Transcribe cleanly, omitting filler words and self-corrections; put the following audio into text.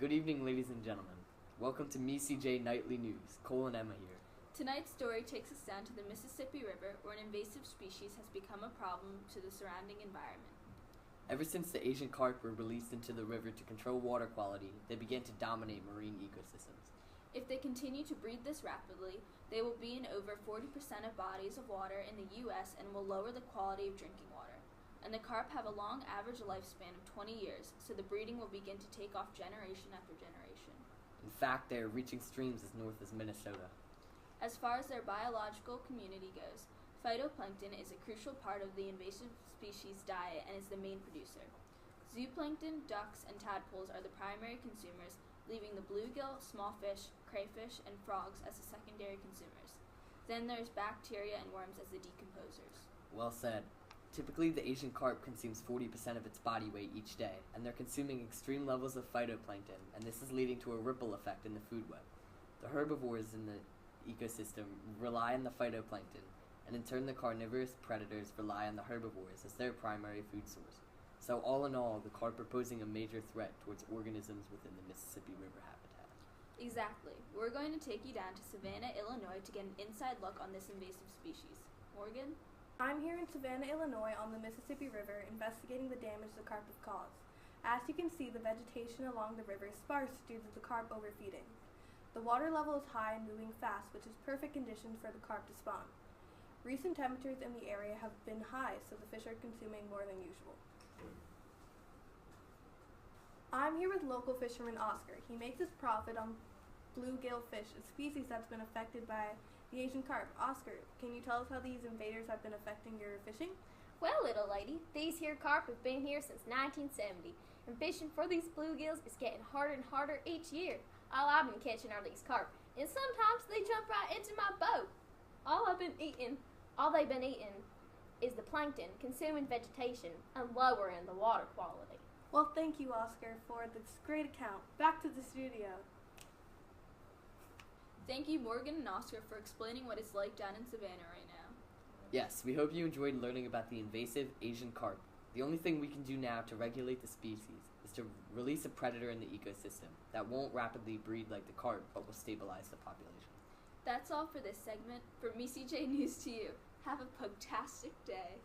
Good evening, ladies and gentlemen. Welcome to MeCJ Nightly News. Cole and Emma here. Tonight's story takes us down to the Mississippi River, where an invasive species has become a problem to the surrounding environment. Ever since the Asian carp were released into the river to control water quality, they began to dominate marine ecosystems. If they continue to breed this rapidly, they will be in over 40% of bodies of water in the U.S. and will lower the quality of drinking water. And the carp have a long average lifespan of 20 years, so the breeding will begin to take off generation after generation. In fact, they are reaching streams as north as Minnesota. As far as their biological community goes, phytoplankton is a crucial part of the invasive species diet and is the main producer. Zooplankton, ducks, and tadpoles are the primary consumers, leaving the bluegill, small fish, crayfish, and frogs as the secondary consumers. Then there's bacteria and worms as the decomposers. Well said. Typically, the Asian carp consumes 40% of its body weight each day, and they're consuming extreme levels of phytoplankton, and this is leading to a ripple effect in the food web. The herbivores in the ecosystem rely on the phytoplankton, and in turn the carnivorous predators rely on the herbivores as their primary food source. So all in all, the carp are posing a major threat towards organisms within the Mississippi River habitat. Exactly. We're going to take you down to Savannah, Illinois to get an inside look on this invasive species. Morgan? I'm here in Savannah, Illinois on the Mississippi River investigating the damage the carp have caused. As you can see, the vegetation along the river is sparse due to the carp overfeeding. The water level is high and moving fast, which is perfect conditions for the carp to spawn. Recent temperatures in the area have been high, so the fish are consuming more than usual. I'm here with local fisherman Oscar. He makes his profit on bluegill fish, a species that's been affected by the Asian carp. Oscar, can you tell us how these invaders have been affecting your fishing? Well, little lady, these here carp have been here since 1970, and fishing for these bluegills is getting harder and harder each year. All I've been catching are these carp, and sometimes they jump right into my boat. All they've been eating is the plankton, consuming vegetation, and lowering the water quality. Well, thank you, Oscar, for this great account. Back to the studio. Thank you, Morgan and Oscar, for explaining what it's like down in Savannah right now. Yes, we hope you enjoyed learning about the invasive Asian carp. The only thing we can do now to regulate the species is to release a predator in the ecosystem that won't rapidly breed like the carp, but will stabilize the population. That's all for this segment. From MeCJ News to you. Have a pugtastic day.